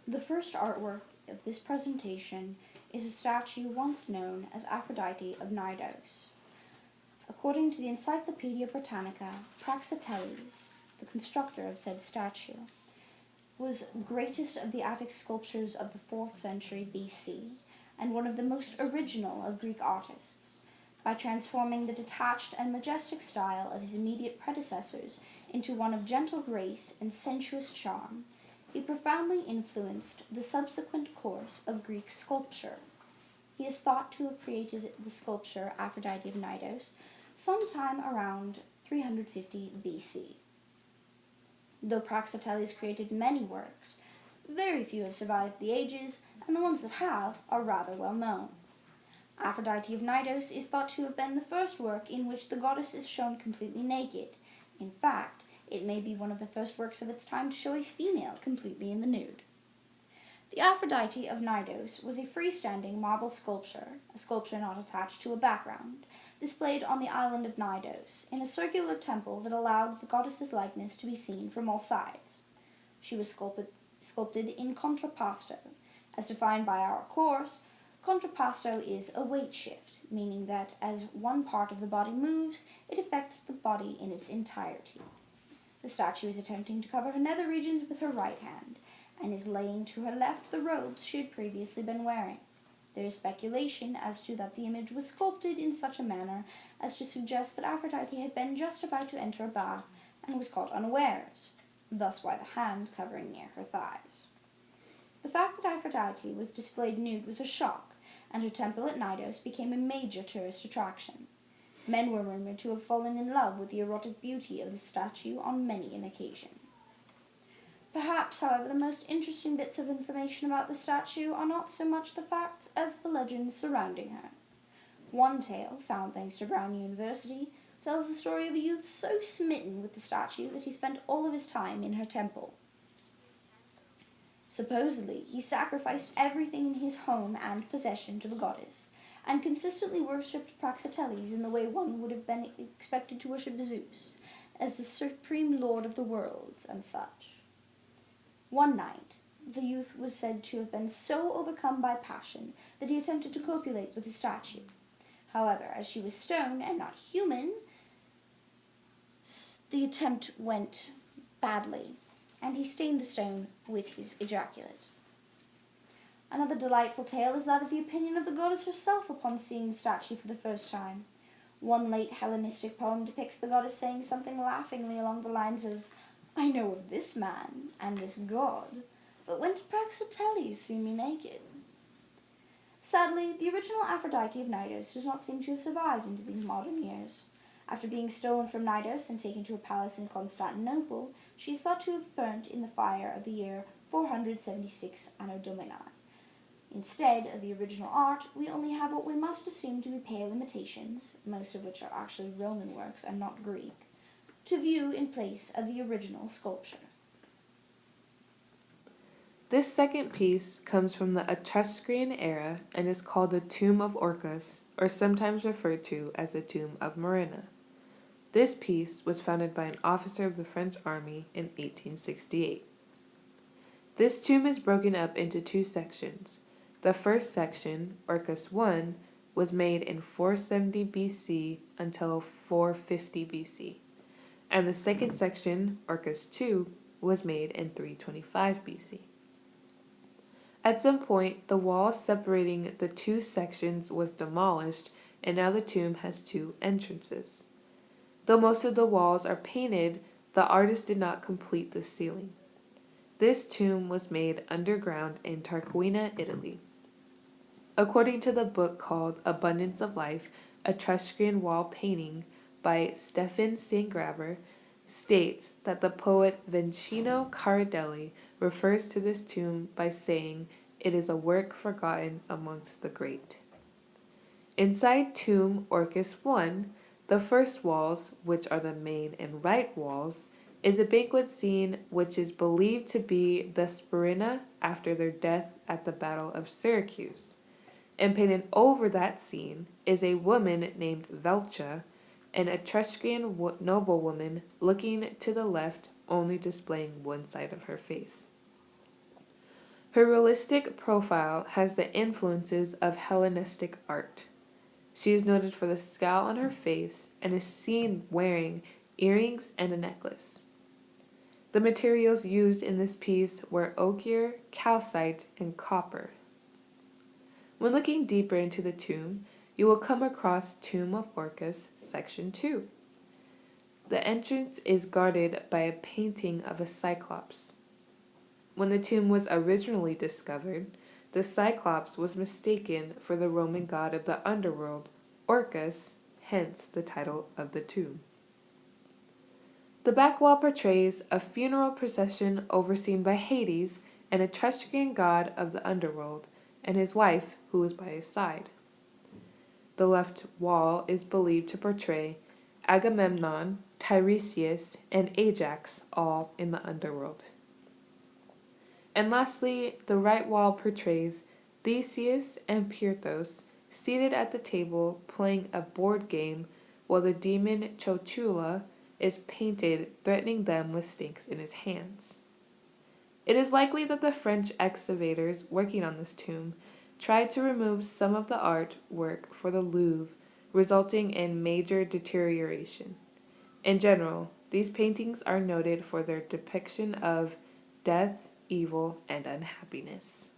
The first artwork of this presentation is a statue once known as Aphrodite of Knidos. According to the Encyclopaedia Britannica, Praxiteles, the constructor of said statue, was greatest of the Attic sculptors of the 4th century BC and one of the most original of Greek artists. By transforming the detached and majestic style of his immediate predecessors into one of gentle grace and sensuous charm, he profoundly influenced the subsequent course of Greek sculpture. He is thought to have created the sculpture Aphrodite of Knidos sometime around 350 BC. Though Praxiteles created many works, very few have survived the ages, and the ones that have are rather well known. Aphrodite of Knidos is thought to have been the first work in which the goddess is shown completely naked. In fact, it may be one of the first works of its time to show a female completely in the nude. The Aphrodite of Knidos was a freestanding marble sculpture, a sculpture not attached to a background, displayed on the island of Knidos, in a circular temple that allowed the goddess's likeness to be seen from all sides. She was sculpted in contrapposto. As defined by our course, contrapposto is a weight shift, meaning that as one part of the body moves, it affects the body in its entirety. The statue is attempting to cover her nether regions with her right hand, and is laying to her left the robes she had previously been wearing. There is speculation as to that the image was sculpted in such a manner as to suggest that Aphrodite had been just about to enter a bath and was caught unawares, thus why the hand covering near her thighs. The fact that Aphrodite was displayed nude was a shock, and her temple at Knidos became a major tourist attraction. Men were rumored to have fallen in love with the erotic beauty of the statue on many an occasion. Perhaps, however, the most interesting bits of information about the statue are not so much the facts as the legends surrounding her. One tale, found thanks to Brown University, tells the story of a youth so smitten with the statue that he spent all of his time in her temple. Supposedly, he sacrificed everything in his home and possession to the goddess, and consistently worshipped Praxiteles in the way one would have been expected to worship Zeus, as the supreme lord of the worlds and such. One night, the youth was said to have been so overcome by passion that he attempted to copulate with the statue. However, as she was stone and not human, the attempt went badly, and he stained the stone with his ejaculate. Another delightful tale is that of the opinion of the goddess herself upon seeing the statue for the first time. One late Hellenistic poem depicts the goddess saying something laughingly along the lines of, "I know of this man and this god, but when did Praxiteles see me naked?" Sadly, the original Aphrodite of Knidos does not seem to have survived into these modern years. After being stolen from Knidos and taken to a palace in Constantinople, she is thought to have burnt in the fire of the year 476 Anno Domini. Instead of the original art, we only have what we must assume to be pale imitations, most of which are actually Roman works and not Greek, to view in place of the original sculpture. This second piece comes from the Etruscan era and is called the Tomb of Orcus, or sometimes referred to as the Tomb of Marina. This piece was founded by an officer of the French army in 1868. This tomb is broken up into two sections. The first section, Orcus I, was made in 470 BC until 450 BC, and the second section, Orcus II, was made in 325 BC. At some point, the wall separating the two sections was demolished, and now the tomb has two entrances. Though most of the walls are painted, the artist did not complete the ceiling. This tomb was made underground in Tarquina, Italy. According to the book called Abundance of Life, Etruscan Wall Painting by Stefan Steingraber, states that the poet Vicino Caradelli refers to this tomb by saying it is a work forgotten amongst the great. Inside tomb Orcus I, the first walls, which are the main and right walls, is a banquet scene which is believed to be the Spurinna after their death at the Battle of Syracuse. And painted over that scene is a woman named Velcha, an Etruscan noblewoman looking to the left, only displaying one side of her face. Her realistic profile has the influences of Hellenistic art. She is noted for the scowl on her face and is seen wearing earrings and a necklace. The materials used in this piece were ochre, calcite, and copper. When looking deeper into the tomb, you will come across Tomb of Orcus, Section 2. The entrance is guarded by a painting of a cyclops. When the tomb was originally discovered, the cyclops was mistaken for the Roman god of the underworld, Orcus, hence the title of the tomb. The back wall portrays a funeral procession overseen by Hades, an Etruscan god of the underworld, and his wife, who is by his side. The left wall is believed to portray Agamemnon, Tiresias, and Ajax, all in the underworld. And lastly, the right wall portrays Theseus and Pirithous seated at the table playing a board game while the demon Chochula is painted threatening them with stakes in his hands. It is likely that the French excavators working on this tomb tried to remove some of the artwork for the Louvre, resulting in major deterioration. In general, these paintings are noted for their depiction of death, evil, and unhappiness.